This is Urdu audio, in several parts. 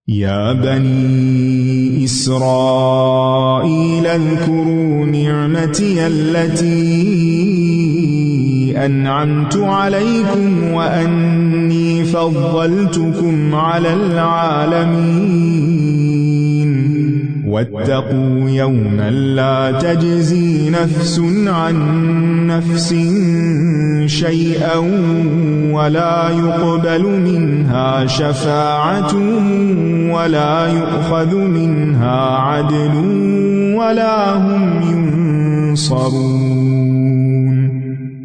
يا بني إسرائيل اذكروا نعمتي التي أنعمت عليكم وأني فضلتكم على العالمين واتقوا يوما لا تجزي نفس عن نفس شيئا ولا يقبل منها شفاعة ولا يؤخذ منها عدل ولا هم ينصرون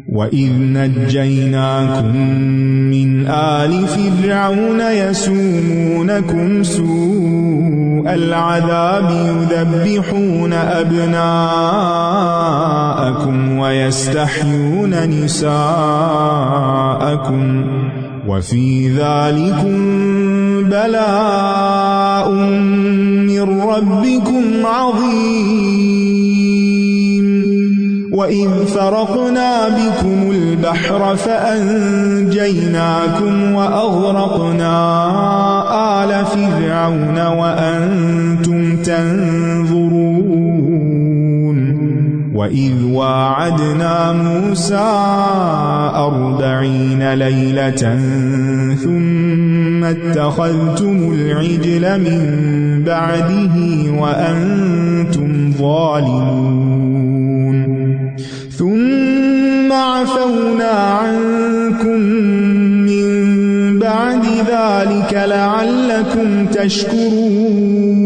وإذ نجيناكم من آل فرعون يسومونكم سوء العذاب يذبحون أبناءكم ويستحيون نساءكم وفي ذلكم بلاء من ربكم عظيم وإذ فرقنا بكم البحر فأنجيناكم وأغرقنا آل فرعون وأنتم تنظرون وإذ واعدنا موسى 40 ليلة ثم اتخذتم العجل من بعده وأنتم ظالمون ثم عفونا عنكم من بعد ذلك لعلكم تشكرون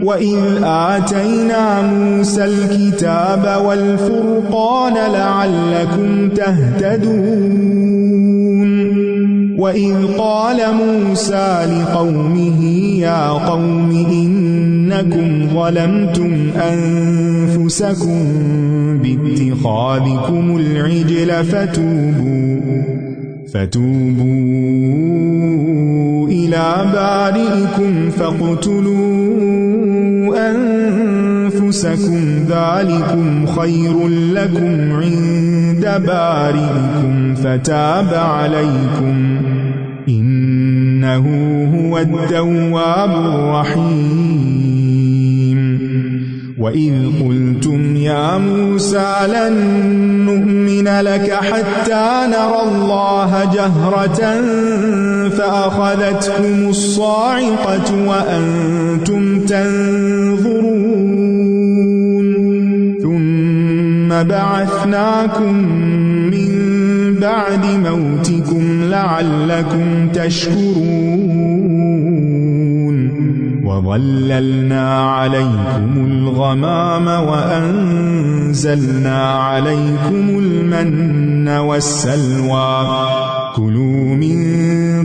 وإذ آتينا موسى الكتاب والفرقان لعلكم تهتدون وإذ قال موسى لقومه يا قوم إنكم ظلمتم أنفسكم باتخاذكم العجل فتوبوا إلى بارئكم فاقتلوا أنفسكم ذلكم خير لكم عند بارئكم فتاب عليكم إنه هو التواب الرحيم وإذ قلتم يا موسى لن نؤمن لك حتى نرى الله جهرة فأخذتكم الصاعقة وأنتم تنظرون ثم بعثناكم من بعد موتكم لعلكم تشكرون وظللنا عليكم الغمام وأنزلنا عليكم المن والسلوى كلوا من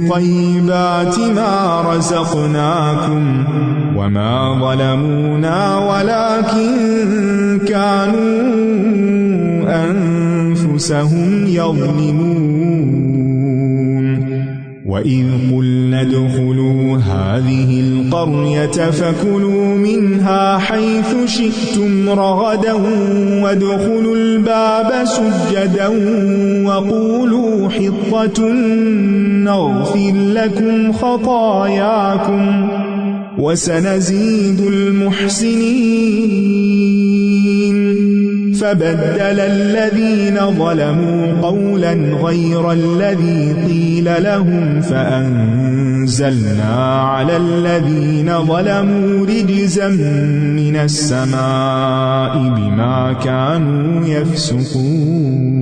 طيبات ما رزقناكم وما ظلمونا ولكن كانوا أنفسهم يظلمون وإذ قلنا ادخلوا هذه القرية فكلوا منها حيث شئتم رغدا وادخلوا الباب سجدا وقولوا حطة نغفر لكم خطاياكم وسنزيد المحسنين فبدل الذين ظلموا قولا غير الذي قيل لهم فأنزلنا على الذين ظلموا رجزا من السماء بما كانوا يفسقون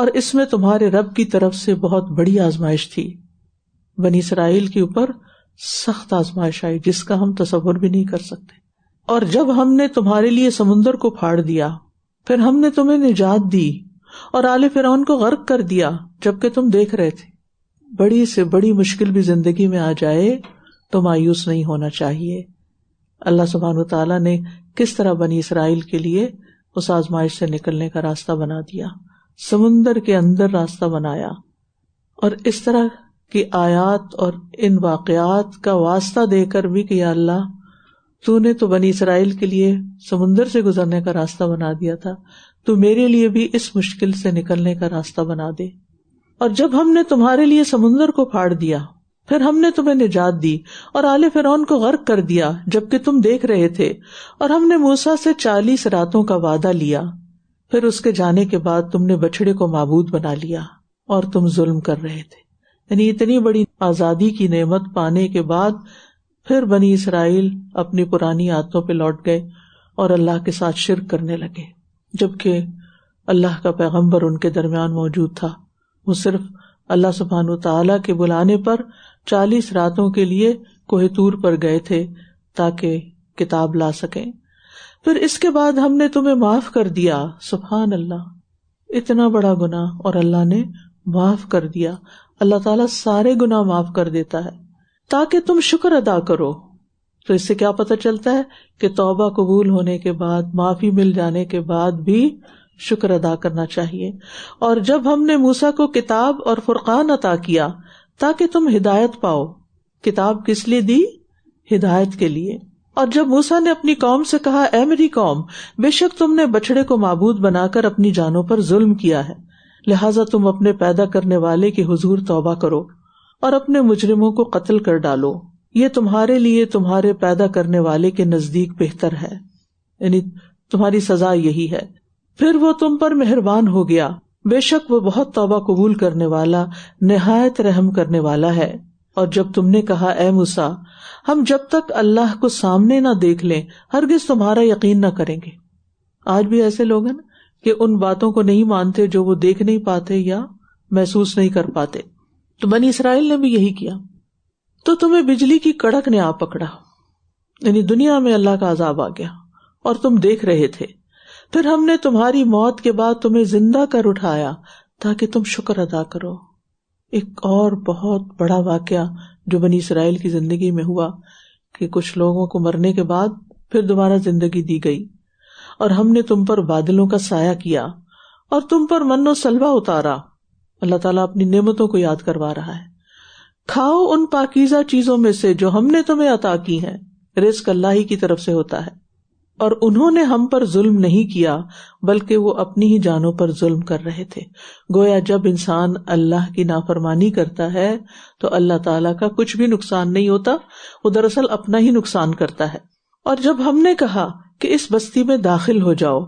اور اس میں تمہارے رب کی طرف سے بہت بڑی آزمائش تھی. بنی اسرائیل کے اوپر سخت آزمائش آئی جس کا ہم تصور بھی نہیں کر سکتے. اور جب ہم نے تمہارے لیے سمندر کو پھاڑ دیا، پھر ہم نے تمہیں نجات دی اور آل فرعون کو غرق کر دیا جبکہ تم دیکھ رہے تھے. بڑی سے بڑی مشکل بھی زندگی میں آ جائے تو مایوس نہیں ہونا چاہیے. اللہ سبحانہ وتعالیٰ نے کس طرح بنی اسرائیل کے لیے اس آزمائش سے نکلنے کا راستہ بنا دیا، سمندر کے اندر راستہ بنایا. اور اس طرح کی آیات اور ان واقعات کا واسطہ دے کر بھی کہ یا اللہ تو نے تو بنی اسرائیل کے لیے سمندر سے گزرنے کا راستہ بنا دیا تھا، تو میرے لیے بھی اس مشکل سے نکلنے کا راستہ بنا دے. اور جب ہم نے تمہارے لیے سمندر کو پھاڑ دیا، پھر ہم نے تمہیں نجات دی اور آل فرعون کو غرق کر دیا جبکہ تم دیکھ رہے تھے. اور ہم نے موسیٰ سے 40 راتوں کا وعدہ لیا، پھر اس کے جانے کے بعد تم نے بچڑے کو معبود بنا لیا اور تم ظلم کر رہے تھے. یعنی اتنی بڑی آزادی کی نعمت پانے کے بعد پھر بنی اسرائیل اپنی پرانی عادتوں پہ لوٹ گئے اور اللہ کے ساتھ شرک کرنے لگے، جبکہ اللہ کا پیغمبر ان کے درمیان موجود تھا. وہ صرف اللہ سبحانہ تعالیٰ کے بلانے پر 40 راتوں کے لیے کوہ طور پر گئے تھے تاکہ کتاب لا سکیں. پھر اس کے بعد ہم نے تمہیں معاف کر دیا. سبحان اللہ، اتنا بڑا گناہ اور اللہ نے معاف کر دیا. اللہ تعالیٰ سارے گناہ معاف کر دیتا ہے تاکہ تم شکر ادا کرو. تو اس سے کیا پتہ چلتا ہے کہ توبہ قبول ہونے کے بعد، معافی مل جانے کے بعد بھی شکر ادا کرنا چاہیے. اور جب ہم نے موسیٰ کو کتاب اور فرقان عطا کیا تاکہ تم ہدایت پاؤ. کتاب کس لیے دی؟ ہدایت کے لیے. اور جب موسیٰ نے اپنی قوم سے کہا اے میری قوم، بے شک تم نے بچڑے کو معبود بنا کر اپنی جانوں پر ظلم کیا ہے، لہٰذا تم اپنے پیدا کرنے والے کے حضور توبہ کرو اور اپنے مجرموں کو قتل کر ڈالو. یہ تمہارے لیے تمہارے پیدا کرنے والے کے نزدیک بہتر ہے، یعنی تمہاری سزا یہی ہے. پھر وہ تم پر مہربان ہو گیا، بے شک وہ بہت توبہ قبول کرنے والا، نہایت رحم کرنے والا ہے. اور جب تم نے کہا اے موسیٰ، ہم جب تک اللہ کو سامنے نہ دیکھ لیں ہرگز تمہارا یقین نہ کریں گے. آج بھی ایسے لوگ ہیں کہ ان باتوں کو نہیں مانتے جو وہ دیکھ نہیں پاتے یا محسوس نہیں کر پاتے. تو بنی اسرائیل نے بھی یہی کیا. تو تمہیں بجلی کی کڑک نے آ پکڑا، یعنی دنیا میں اللہ کا عذاب آ گیا اور تم دیکھ رہے تھے. پھر ہم نے تمہاری موت کے بعد تمہیں زندہ کر اٹھایا تاکہ تم شکر ادا کرو. ایک اور بہت بڑا واقعہ جو بنی اسرائیل کی زندگی میں ہوا کہ کچھ لوگوں کو مرنے کے بعد پھر دوبارہ زندگی دی گئی. اور ہم نے تم پر بادلوں کا سایہ کیا اور تم پر من و سلوہ اتارا. اللہ تعالیٰ اپنی نعمتوں کو یاد کروا رہا ہے. کھاؤ ان پاکیزہ چیزوں میں سے جو ہم نے تمہیں عطا کی ہیں، رزق اللہ ہی کی طرف سے ہوتا ہے. اور انہوں نے ہم پر ظلم نہیں کیا بلکہ وہ اپنی ہی جانوں پر ظلم کر رہے تھے. گویا جب انسان اللہ کی نافرمانی کرتا ہے تو اللہ تعالیٰ کا کچھ بھی نقصان نہیں ہوتا، وہ دراصل اپنا ہی نقصان کرتا ہے. اور جب ہم نے کہا کہ اس بستی میں داخل ہو جاؤ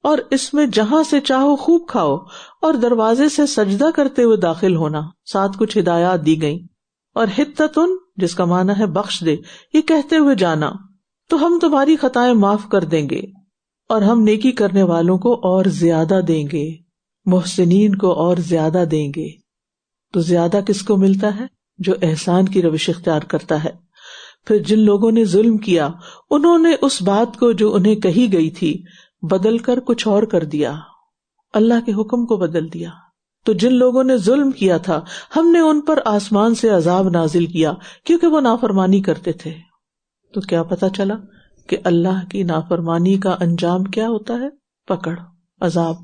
اور اس میں جہاں سے چاہو خوب کھاؤ اور دروازے سے سجدہ کرتے ہوئے داخل ہونا، ساتھ کچھ ہدایات دی گئیں. اور حتتن، جس کا معنی ہے بخش دے، یہ کہتے ہوئے جانا تو ہم تمہاری خطائیں معاف کر دیں گے اور ہم نیکی کرنے والوں کو اور زیادہ دیں گے، محسنین کو اور زیادہ دیں گے. تو زیادہ کس کو ملتا ہے؟ جو احسان کی روش اختیار کرتا ہے. پھر جن لوگوں نے ظلم کیا انہوں نے اس بات کو جو انہیں کہی گئی تھی بدل کر کچھ اور کر دیا، اللہ کے حکم کو بدل دیا. تو جن لوگوں نے ظلم کیا تھا ہم نے ان پر آسمان سے عذاب نازل کیا کیونکہ وہ نافرمانی کرتے تھے. تو کیا پتا چلا کہ اللہ کی نافرمانی کا انجام کیا ہوتا ہے؟ پکڑ، عذاب.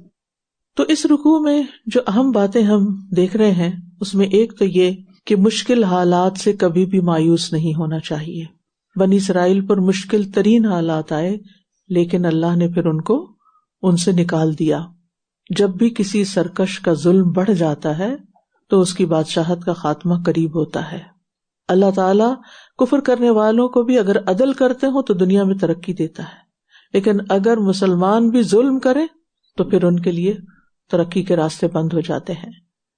تو اس رکوع میں جو اہم باتیں ہم دیکھ رہے ہیں اس میں ایک تو یہ کہ مشکل حالات سے کبھی بھی مایوس نہیں ہونا چاہیے. بنی اسرائیل پر مشکل ترین حالات آئے لیکن اللہ نے پھر ان سے نکال دیا. جب بھی کسی سرکش کا ظلم بڑھ جاتا ہے تو اس کی بادشاہت کا خاتمہ قریب ہوتا ہے. اللہ تعالیٰ کفر کرنے والوں کو بھی اگر عدل کرتے ہوں تو دنیا میں ترقی دیتا ہے، لیکن اگر مسلمان بھی ظلم کریں تو پھر ان کے لیے ترقی کے راستے بند ہو جاتے ہیں.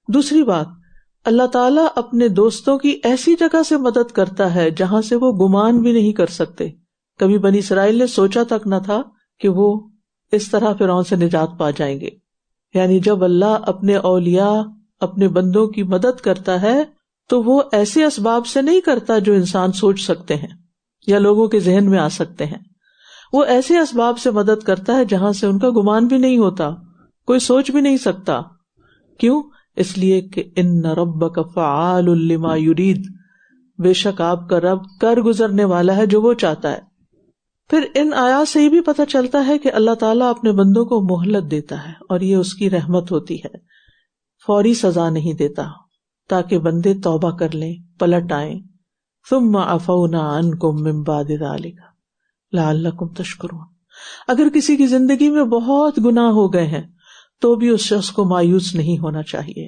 دوسری بات، اللہ تعالیٰ اپنے دوستوں کی ایسی جگہ سے مدد کرتا ہے جہاں سے وہ گمان بھی نہیں کر سکتے. کبھی بنی اسرائیل نے سوچا تک نہ تھا کہ وہ اس طرح فرعون سے نجات پا جائیں گے. یعنی جب اللہ اپنے اولیاء اپنے بندوں کی مدد کرتا ہے تو وہ ایسے اسباب سے نہیں کرتا جو انسان سوچ سکتے ہیں یا لوگوں کے ذہن میں آ سکتے ہیں. وہ ایسے اسباب سے مدد کرتا ہے جہاں سے ان کا گمان بھی نہیں ہوتا, کوئی سوچ بھی نہیں سکتا. کیوں؟ اس لیے کہ ان ربک فعال لما یرید, بے شک آپ کا رب کر گزرنے والا ہے جو وہ چاہتا ہے. پھر ان آیات سے یہ بھی پتہ چلتا ہے کہ اللہ تعالیٰ اپنے بندوں کو مہلت دیتا ہے اور یہ اس کی رحمت ہوتی ہے, فوری سزا نہیں دیتا تاکہ بندے توبہ کر لیں, پلٹ آئیں. ثم عفونا عنکم من بعد ذلک لعلکم تشکرون. اگر کسی کی زندگی میں بہت گناہ ہو گئے ہیں تو بھی اس شخص کو مایوس نہیں ہونا چاہیے,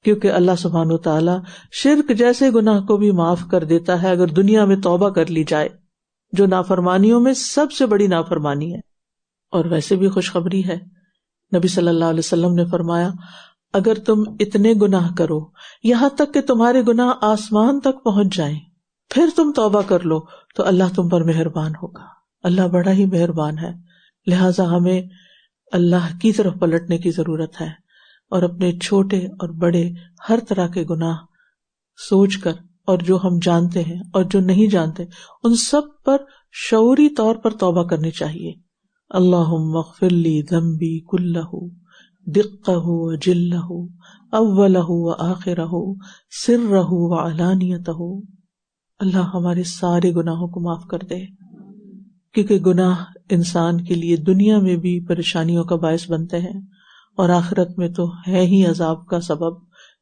کیونکہ اللہ سبحانہ وتعالی شرک جیسے گناہ کو بھی معاف کر دیتا ہے اگر دنیا میں توبہ کر لی جائے, جو نافرمانیوں میں سب سے بڑی نافرمانی ہے. اور ویسے بھی خوشخبری ہے, نبی صلی اللہ علیہ وسلم نے فرمایا اگر تم اتنے گناہ کرو یہاں تک کہ تمہارے گناہ آسمان تک پہنچ جائیں, پھر تم توبہ کر لو تو اللہ تم پر مہربان ہوگا. اللہ بڑا ہی مہربان ہے, لہٰذا ہمیں اللہ کی طرف پلٹنے کی ضرورت ہے اور اپنے چھوٹے اور بڑے ہر طرح کے گناہ سوچ کر, اور جو ہم جانتے ہیں اور جو نہیں جانتے, ان سب پر شعوری طور پر توبہ کرنی چاہیے. اللہم اغفر لی ذنبی کلہ دقہ وجلہ اولہ وآخرہ سرہ وعلانیتہ. اللہ ہمارے سارے گناہوں کو معاف کر دے, کیونکہ گناہ انسان کے لیے دنیا میں بھی پریشانیوں کا باعث بنتے ہیں اور آخرت میں تو ہے ہی عذاب کا سبب.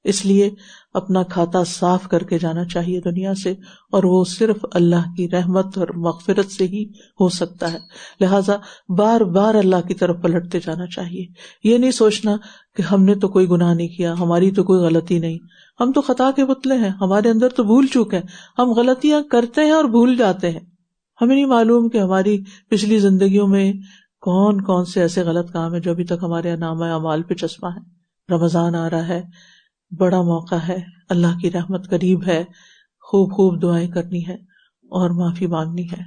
اس لیے اپنا کھاتا صاف کر کے جانا چاہیے دنیا سے, اور وہ صرف اللہ کی رحمت اور مغفرت سے ہی ہو سکتا ہے. لہٰذا بار بار اللہ کی طرف پلٹتے جانا چاہیے. یہ نہیں سوچنا کہ ہم نے تو کوئی گناہ نہیں کیا, ہماری تو کوئی غلطی نہیں, ہم تو خطا کے پتلے ہیں, ہمارے اندر تو بھول چوک ہے, ہم غلطیاں کرتے ہیں اور بھول جاتے ہیں. ہمیں نہیں معلوم کہ ہماری پچھلی زندگیوں میں کون کون سے ایسے غلط کام ہیں جو ابھی تک ہمارے نامہ اعمال پہ چسپاں ہیں. رمضان آ رہا ہے, بڑا موقع ہے, اللہ کی رحمت قریب ہے, خوب خوب دعائیں کرنی ہے اور معافی مانگنی ہے.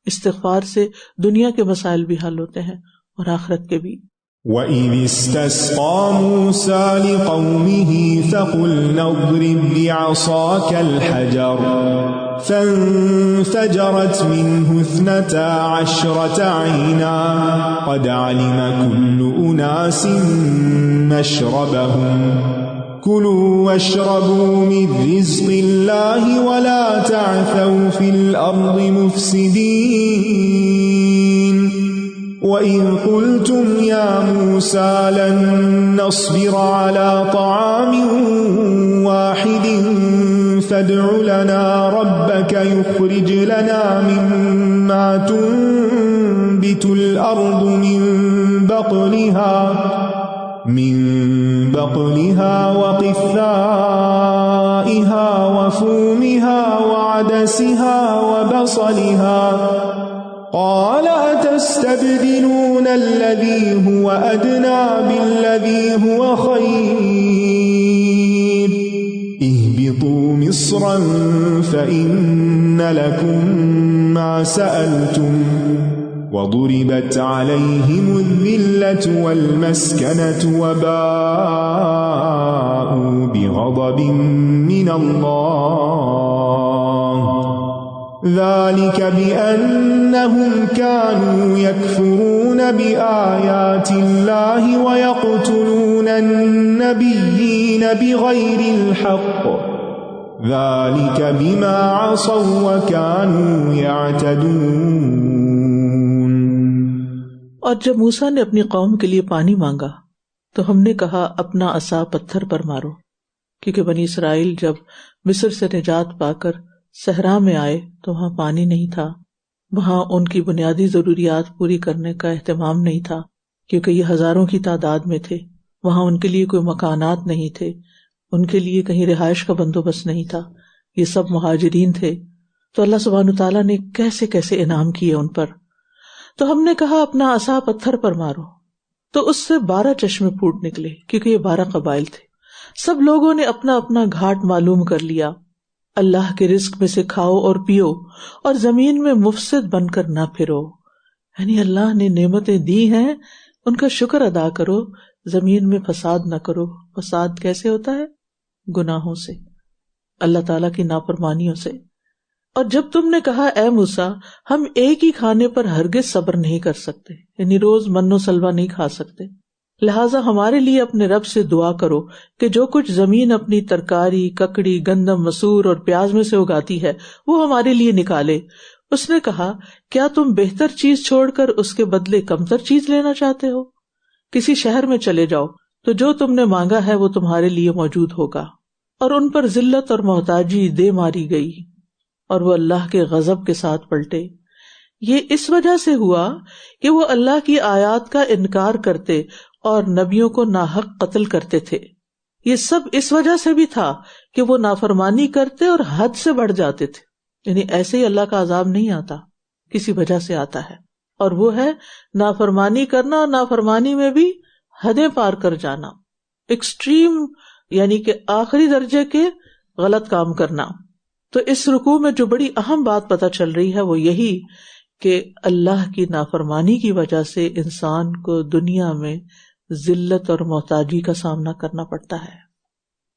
استغفار سے دنیا کے مسائل بھی حل ہوتے ہیں اور آخرت کے بھی. وَإِذِ اسْتَسْقَىٰ مُوسَىٰ لِقَوْمِهِ فَقُلْنَا اضْرِب بِّعَصَاكَ الْحَجَرَ فَانفَجَرَتْ مِنْهُ 12 عَيْنًا قَدْ عَلِمَ كُلُّ أُنَاسٍ مَّشْرَبَهُمْ كُلُوا وَاشْرَبُوا مِن رِّزْقِ اللَّهِ وَلَا تَعْثَوْا فِي الْأَرْضِ مُفْسِدِينَ. وَإِذْ قُلْتُمْ يَا مُوسَىٰ لَن نَّصْبِرَ عَلَىٰ طَعَامٍ وَاحِدٍ فَادْعُ لَنَا رَبَّكَ يُخْرِجْ لَنَا مِمَّا تُنبِتُ الْأَرْضُ مِن بَقْلِهَا وَقِثَّائِهَا وَفُومِهَا وَعَدَسِهَا وَبَصَلِهَا قَالَ أَتَسْتَبْدِلُونَ الَّذِي هُوَ أَدْنَىٰ بِالَّذِي هُوَ خَيْرٌ اهْبِطُوا مِصْرًا فَإِنَّ لَكُم مَّا سَأَلْتُمْ وَضُرِبَتْ عَلَيْهِمُ الذِّلَّةُ وَالْمَسْكَنَةُ وَبَاءُوا بِغَضَبٍ مِّنَ اللَّهِ ذَلِكَ بِأَنَّهُمْ كَانُوا يَكْفُرُونَ بِآيَاتِ اللَّهِ وَيَقْتُلُونَ النَّبِيِّينَ بِغَيْرِ الْحَقِّ ذَلِكَ بِمَا عَصَوا وَكَانُوا يَعْتَدُونَ. اور جب موسیٰ نے اپنی قوم کے لیے پانی مانگا تو ہم نے کہا اپنا عصا پتھر پر مارو، کیونکہ بنی اسرائیل جب مصر سے نجات پا کر صحرا میں آئے تو وہاں پانی نہیں تھا، وہاں ان کی بنیادی ضروریات پوری کرنے کا اہتمام نہیں تھا، کیونکہ یہ ہزاروں کی تعداد میں تھے، وہاں ان کے لیے کوئی مکانات نہیں تھے، ان کے لیے کہیں رہائش کا بندوبست نہیں تھا، یہ سب مہاجرین تھے. تو اللہ سبحانہ تعالیٰ نے کیسے کیسے انعام کیے ان پر. تو ہم نے کہا اپنا عصا پتھر پر مارو، تو اس سے 12 چشمے پھوٹ نکلے، کیونکہ یہ 12 قبائل تھے. سب لوگوں نے اپنا اپنا گھاٹ معلوم کر لیا. اللہ کے رزق میں سے کھاؤ اور پیو اور زمین میں مفسد بن کر نہ پھرو. یعنی اللہ نے نعمتیں دی ہیں، ان کا شکر ادا کرو، زمین میں فساد نہ کرو. فساد کیسے ہوتا ہے؟ گناہوں سے، اللہ تعالیٰ کی نافرمانیوں سے. اور جب تم نے کہا اے موسیٰ ہم ایک ہی کھانے پر ہرگز صبر نہیں کر سکتے، یعنی روز من و سلوہ نہیں کھا سکتے، لہٰذا ہمارے لیے اپنے رب سے دعا کرو کہ جو کچھ زمین اپنی ترکاری، ککڑی، گندم، مسور اور پیاز میں سے اگاتی ہے وہ ہمارے لیے نکالے. اس نے کہا کیا تم بہتر چیز چھوڑ کر اس کے بدلے کمتر چیز لینا چاہتے ہو؟ کسی شہر میں چلے جاؤ تو جو تم نے مانگا ہے وہ تمہارے لیے موجود ہوگا. اور ان پر ذلت اور محتاجی دے ماری گئی اور وہ اللہ کے غضب کے ساتھ پلٹے. یہ اس وجہ سے ہوا کہ وہ اللہ کی آیات کا انکار کرتے اور نبیوں کو ناحق قتل کرتے تھے. یہ سب اس وجہ سے بھی تھا کہ وہ نافرمانی کرتے اور حد سے بڑھ جاتے تھے. یعنی ایسے ہی اللہ کا عذاب نہیں آتا، کسی وجہ سے آتا ہے، اور وہ ہے نافرمانی کرنا، اور نافرمانی میں بھی حدیں پار کر جانا، ایکسٹریم یعنی کہ آخری درجے کے غلط کام کرنا. تو اس رکوع میں جو بڑی اہم بات پتہ چل رہی ہے وہ یہی کہ اللہ کی نافرمانی کی وجہ سے انسان کو دنیا میں ذلت اور محتاجی کا سامنا کرنا پڑتا ہے،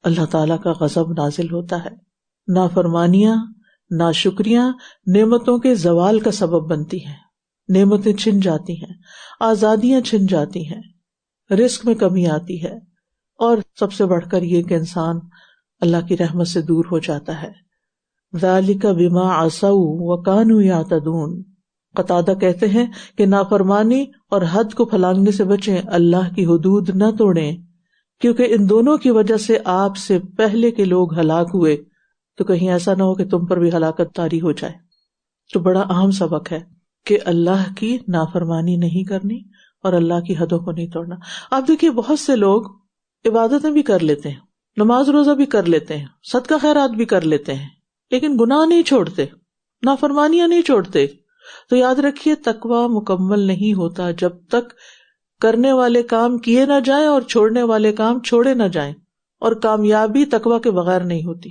اللہ تعالیٰ کا غضب نازل ہوتا ہے. نافرمانیاں، ناشکریاں نعمتوں کے زوال کا سبب بنتی ہیں، نعمتیں چھن جاتی ہیں، آزادیاں چھن جاتی ہیں، رزق میں کمی آتی ہے، اور سب سے بڑھ کر یہ کہ انسان اللہ کی رحمت سے دور ہو جاتا ہے. ذالک بما عصوا وکانوا یعتدون. قتادہ کہتے ہیں کہ نافرمانی اور حد کو پھلانگنے سے بچیں، اللہ کی حدود نہ توڑیں، کیونکہ ان دونوں کی وجہ سے آپ سے پہلے کے لوگ ہلاک ہوئے، تو کہیں ایسا نہ ہو کہ تم پر بھی ہلاکت طاری ہو جائے. تو بڑا اہم سبق ہے کہ اللہ کی نافرمانی نہیں کرنی اور اللہ کی حدوں کو نہیں توڑنا. آپ دیکھیے بہت سے لوگ عبادتیں بھی کر لیتے ہیں، نماز روزہ بھی کر لیتے ہیں، صدقہ خیرات بھی کر لیتے ہیں، لیکن گناہ نہیں چھوڑتے، نافرمانیاں نہیں چھوڑتے. تو یاد رکھیے تقویٰ مکمل نہیں ہوتا جب تک کرنے والے کام کیے نہ جائیں اور چھوڑنے والے کام چھوڑے نہ جائیں، اور کامیابی تقویٰ کے بغیر نہیں ہوتی.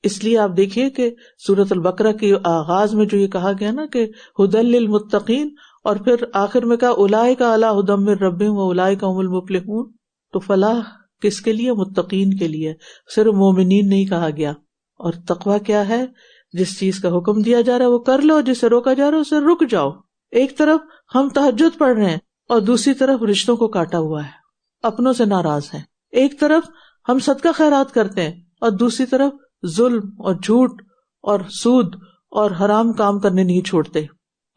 اس لیے آپ دیکھیے کہ سورۃ البقرہ کے آغاز میں جو یہ کہا گیا نا کہ ھدی للمتقین، اور پھر آخر میں کہا اولئک علی ھدی من ربہم واولئک ھم المفلحون. تو فلاح کس کے لیے؟ متقین کے لیے، صرف مومنین نہیں کہا گیا. اور تقویٰ کیا ہے؟ جس چیز کا حکم دیا جا رہا ہے وہ کر لو، جسے روکا جا رہا ہے اسے رک جاؤ. ایک طرف ہم تہجد پڑھ رہے ہیں اور دوسری طرف رشتوں کو کاٹا ہوا ہے، اپنوں سے ناراض ہیں. ایک طرف ہم صدقہ خیرات کرتے ہیں اور دوسری طرف ظلم اور جھوٹ اور سود اور حرام کام کرنے نہیں چھوڑتے.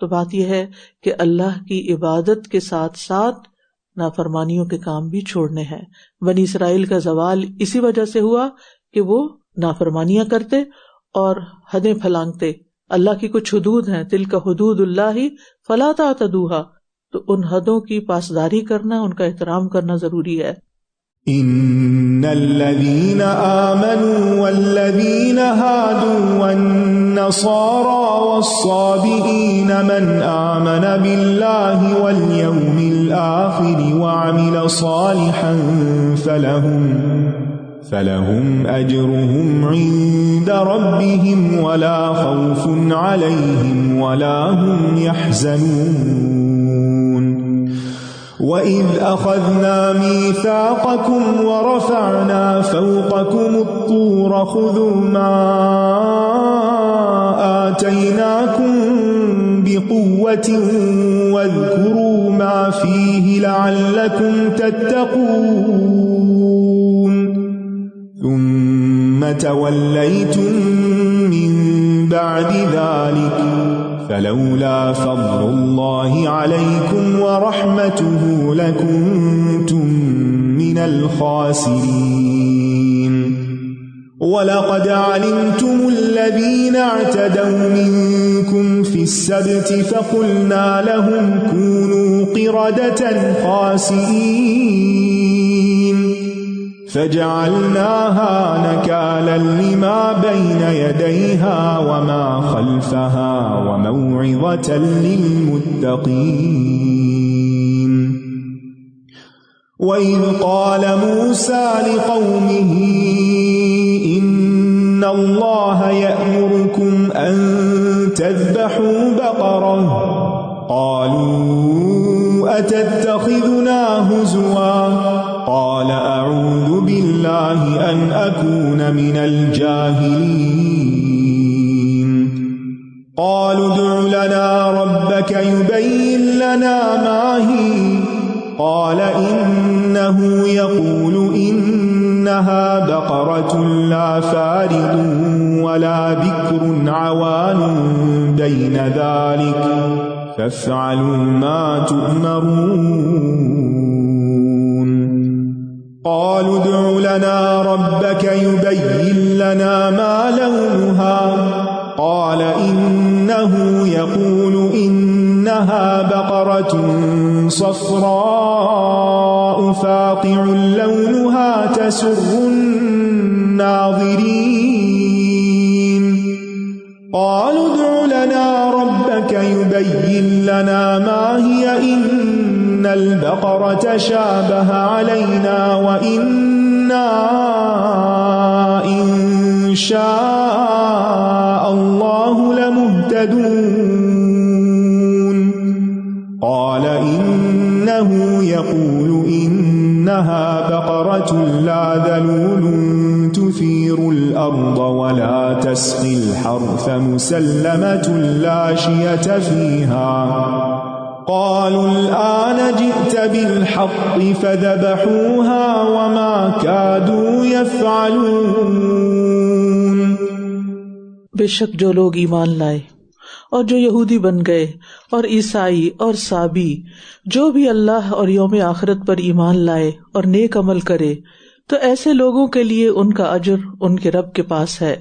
تو بات یہ ہے کہ اللہ کی عبادت کے ساتھ ساتھ نافرمانیوں کے کام بھی چھوڑنے ہیں. بنی اسرائیل کا زوال اسی وجہ سے ہوا کہ وہ نافرمانیاں کرتے اور حدیں پھلانگتے. اللہ کی کچھ حدود ہیں، تلک حدود اللہ فلا تعتدوها، تو ان حدوں کی پاسداری کرنا، ان کا احترام کرنا ضروری ہے. ان الذين آمنوا والذين هادوا والنصارى والصابئين من آمن بالله واليوم الآخر وعمل صالحا فلهم أجرهم عند ربهم ولا خوف عليهم ولا هم يحزنون. وَإِذْ أَخَذْنَا مِيثَاقَكُمْ وَرَفَعْنَا فَوْقَكُمُ الطُّورَ خُذُوا مَا آتَيْنَاكُمْ بِقُوَّةٍ وَاذْكُرُوا مَا فِيهِ لَعَلَّكُمْ تَتَّقُونَ ثُمَّ تَوَلَّيْتُمْ مِنْ بَعْدِ ذَلِكَ فلولا فضل الله عليكم ورحمته لكنتم من الخاسرين. ولقد علمتم الذين اعتدوا منكم في السبت فقلنا لهم كونوا قردة خاسئين فجعلناها نكالا لما بين يديها وما خلفها وموعظة للمتقين. وإذ قال موسى لقومه إن الله يأمركم أن تذبحوا بقرة قالوا أتتخذنا هزوا قال أعوذ بالله أن أكون من الجاهلين قالوا ادع لنا ربك يبين لنا ما هي قال إنه يقول إنها بقرة لا فارض ولا بكر عوان بين ذلك فافعلوا ما تؤمرون قالوا ادع لنا ربك يبين لنا ما لونها قال إنه يقول إنها بقرة صفراء فاقع لونها تسر الناظرين قالوا ادع لنا ربك يبين لنا ما هي إن البقرة شابه علينا وإنا إن شاء الله لمهتدون قال إنه يقول إنها بقرة لا ذلول تثير الأرض ولا تسقي الحرث مسلمة لا شية فيها قالوا الآن جئت بالحق فذبحوها وما كادوا يفعلون بے شک جو لوگ ایمان لائے اور جو یہودی بن گئے اور عیسائی اور صابی جو بھی اللہ اور یوم آخرت پر ایمان لائے اور نیک عمل کرے تو ایسے لوگوں کے لیے ان کا اجر ان کے رب کے پاس ہے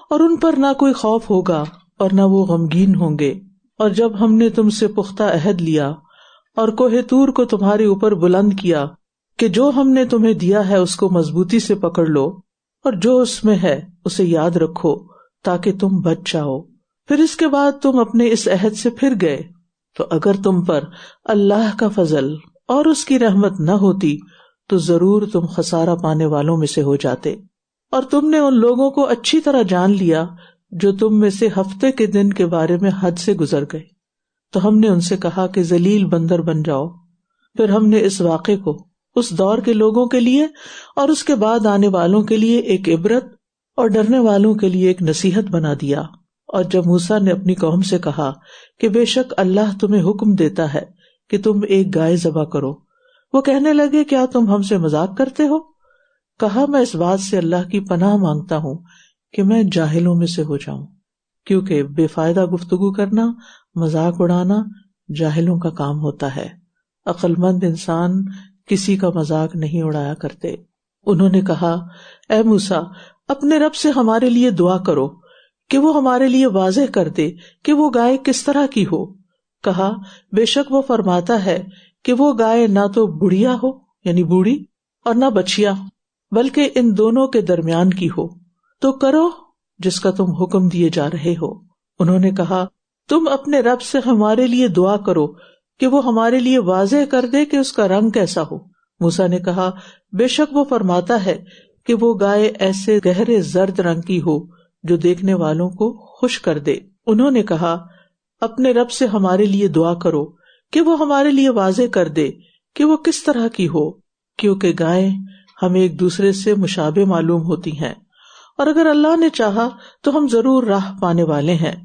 اور ان پر نہ کوئی خوف ہوگا اور نہ وہ غمگین ہوں گے۔ اور جب ہم نے تم سے پختہ عہد لیا اور کوہ طور کو تمہارے اوپر بلند کیا کہ جو ہم نے تمہیں دیا ہے اس کو مضبوطی سے پکڑ لو اور جو اس میں ہے اسے یاد رکھو تاکہ تم بچ جاؤ، پھر اس کے بعد تم اپنے اس عہد سے پھر گئے تو اگر تم پر اللہ کا فضل اور اس کی رحمت نہ ہوتی تو ضرور تم خسارہ پانے والوں میں سے ہو جاتے۔ اور تم نے ان لوگوں کو اچھی طرح جان لیا جو تم میں سے ہفتے کے دن کے بارے میں حد سے گزر گئے، تو ہم نے ان سے کہا کہ ذلیل بندر بن جاؤ۔ پھر ہم نے اس واقعے کو اس دور کے لوگوں کے لیے اور اس کے بعد آنے والوں کے لیے ایک عبرت اور ڈرنے والوں کے لیے ایک نصیحت بنا دیا۔ اور جب موسیٰ نے اپنی قوم سے کہا کہ بے شک اللہ تمہیں حکم دیتا ہے کہ تم ایک گائے ذبح کرو، وہ کہنے لگے کیا تم ہم سے مذاق کرتے ہو؟ کہا میں اس بات سے اللہ کی پناہ مانگتا ہوں کہ میں جاہلوں میں سے ہو جاؤں، کیونکہ بے فائدہ گفتگو کرنا، مذاق اڑانا جاہلوں کا کام ہوتا ہے۔ عقل مند انسان کسی کا مذاق نہیں اڑایا کرتے۔ انہوں نے کہا اے موسیٰ اپنے رب سے ہمارے لیے دعا کرو کہ وہ ہمارے لیے واضح کر دے کہ وہ گائے کس طرح کی ہو۔ کہا بے شک وہ فرماتا ہے کہ وہ گائے نہ تو بڑھیا ہو یعنی بوڑھی اور نہ بچیا بلکہ ان دونوں کے درمیان کی ہو، تو کرو جس کا تم حکم دیے جا رہے ہو۔ انہوں نے کہا تم اپنے رب سے ہمارے لیے دعا کرو کہ وہ ہمارے لیے واضح کر دے کہ اس کا رنگ کیسا ہو۔ موسیٰ نے کہا بے شک وہ فرماتا ہے کہ وہ گائے ایسے گہرے زرد رنگ کی ہو جو دیکھنے والوں کو خوش کر دے۔ انہوں نے کہا اپنے رب سے ہمارے لیے دعا کرو کہ وہ ہمارے لیے واضح کر دے کہ وہ کس طرح کی ہو، کیونکہ گائیں ہمیں ایک دوسرے سے مشابہ معلوم ہوتی ہیں، اور اگر اللہ نے چاہا تو ہم ضرور راہ پانے والے ہیں۔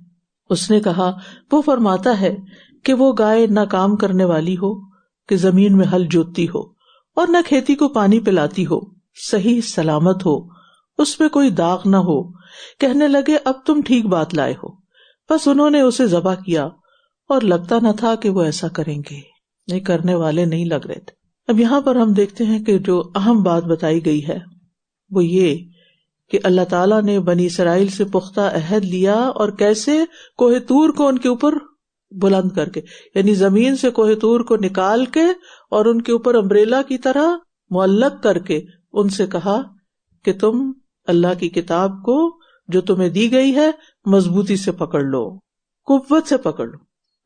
اس نے کہا وہ فرماتا ہے کہ وہ گائے نہ کام کرنے والی ہو کہ زمین میں ہل جوتتی ہو اور نہ کھیتی کو پانی پلاتی ہو، صحیح سلامت ہو، اس میں کوئی داغ نہ ہو۔ کہنے لگے اب تم ٹھیک بات لائے ہو، بس انہوں نے اسے ذبح کیا اور لگتا نہ تھا کہ وہ ایسا کریں گے، نہیں کرنے والے نہیں لگ رہے تھے۔ اب یہاں پر ہم دیکھتے ہیں کہ جو اہم بات بتائی گئی ہے وہ یہ کہ اللہ تعالیٰ نے بنی اسرائیل سے پختہ عہد لیا اور کیسے کوہ طور کو ان کے اوپر بلند کر کے، یعنی زمین سے کوہ طور کو نکال کے اور ان کے اوپر امبریلا کی طرح معلق کر کے ان سے کہا کہ تم اللہ کی کتاب کو جو تمہیں دی گئی ہے مضبوطی سے پکڑ لو، قوت سے پکڑ لو۔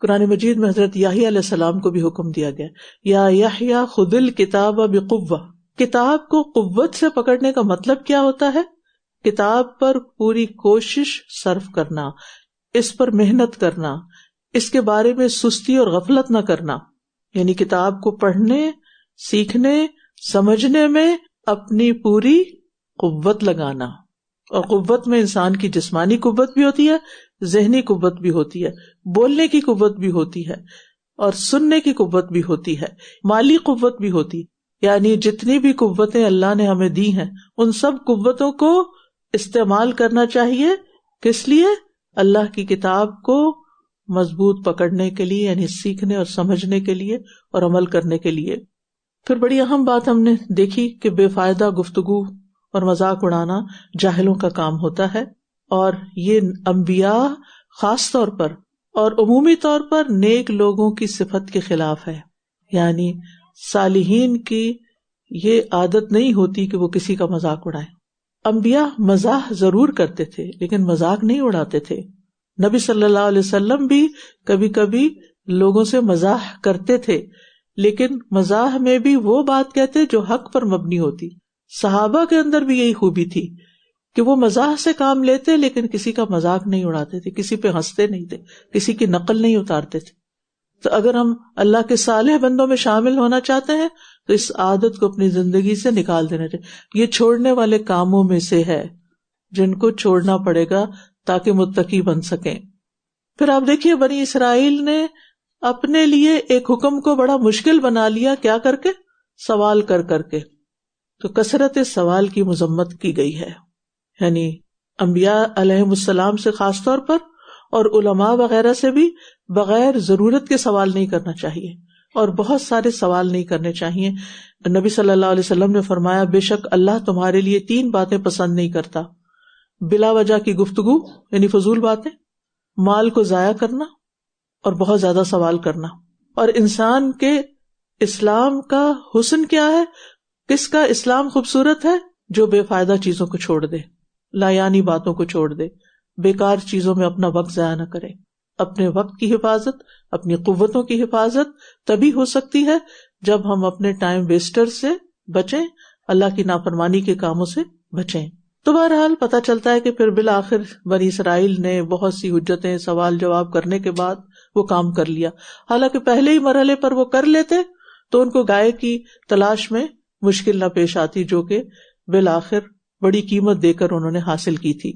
قرآن مجید میں حضرت یحییٰ علیہ السلام کو بھی حکم دیا گیا یا یحییٰ خذ الکتاب بقوہ۔ کتاب کو قوت سے پکڑنے کا مطلب کیا ہوتا ہے؟ کتاب پر پوری کوشش صرف کرنا، اس پر محنت کرنا، اس کے بارے میں سستی اور غفلت نہ کرنا، یعنی کتاب کو پڑھنے، سیکھنے، سمجھنے میں اپنی پوری قوت لگانا. اور قوت میں انسان کی جسمانی قوت بھی ہوتی ہے، ذہنی قوت بھی ہوتی ہے، بولنے کی قوت بھی ہوتی ہے، اور سننے کی قوت بھی ہوتی ہے، مالی قوت بھی ہوتی. یعنی جتنی بھی قوتیں اللہ نے ہمیں دی ہیں ان سب قوتوں کو استعمال کرنا چاہیے. کس لیے؟ اللہ کی کتاب کو مضبوط پکڑنے کے لیے، یعنی سیکھنے اور سمجھنے کے لیے اور عمل کرنے کے لیے. پھر بڑی اہم بات ہم نے دیکھی کہ بے فائدہ گفتگو اور مذاق اڑانا جاہلوں کا کام ہوتا ہے، اور یہ انبیاء خاص طور پر اور عمومی طور پر نیک لوگوں کی صفت کے خلاف ہے. یعنی صالحین کی یہ عادت نہیں ہوتی کہ وہ کسی کا مذاق اڑائیں. انبیاء مزاح ضرور کرتے تھے لیکن مذاق نہیں اڑاتے تھے. نبی صلی اللہ علیہ وسلم بھی کبھی کبھی لوگوں سے مزاح کرتے تھے، لیکن مزاح میں بھی وہ بات کہتے جو حق پر مبنی ہوتی. صحابہ کے اندر بھی یہی خوبی تھی کہ وہ مزاح سے کام لیتے لیکن کسی کا مذاق نہیں اڑاتے تھے، کسی پہ ہنستے نہیں تھے، کسی کی نقل نہیں اتارتے تھے. تو اگر ہم اللہ کے صالح بندوں میں شامل ہونا چاہتے ہیں تو اس عادت کو اپنی زندگی سے نکال دینا چاہیے. یہ چھوڑنے والے کاموں میں سے ہے جن کو چھوڑنا پڑے گا تاکہ متقی بن سکیں. پھر آپ دیکھیے بنی اسرائیل نے اپنے لیے ایک حکم کو بڑا مشکل بنا لیا. کیا کر کے؟ سوال کر کر کے. تو کثرت سوال کی مذمت کی گئی ہے. یعنی انبیاء علیہم السلام سے خاص طور پر اور علماء وغیرہ سے بھی بغیر ضرورت کے سوال نہیں کرنا چاہیے، اور بہت سارے سوال نہیں کرنے چاہیے. نبی صلی اللہ علیہ وسلم نے فرمایا بے شک اللہ تمہارے لیے 3 باتیں پسند نہیں کرتا: بلا وجہ کی گفتگو یعنی فضول باتیں، مال کو ضائع کرنا، اور بہت زیادہ سوال کرنا. اور انسان کے اسلام کا حسن کیا ہے؟ کس کا اسلام خوبصورت ہے؟ جو بے فائدہ چیزوں کو چھوڑ دے، لا یعنی باتوں کو چھوڑ دے، بیکار چیزوں میں اپنا وقت ضائع نہ کرے. اپنے وقت کی حفاظت، اپنی قوتوں کی حفاظت تبھی ہو سکتی ہے جب ہم اپنے ٹائم ویسٹر سے بچیں، اللہ کی نافرمانی کے کاموں سے بچیں. تو بہرحال پتہ چلتا ہے کہ پھر بالآخر بنی اسرائیل نے بہت سی حجتیں سوال جواب کرنے کے بعد وہ کام کر لیا. حالانکہ پہلے ہی مرحلے پر وہ کر لیتے تو ان کو گائے کی تلاش میں مشکل نہ پیش آتی، جو کہ بالآخر بڑی قیمت دے کر انہوں نے حاصل کی تھی.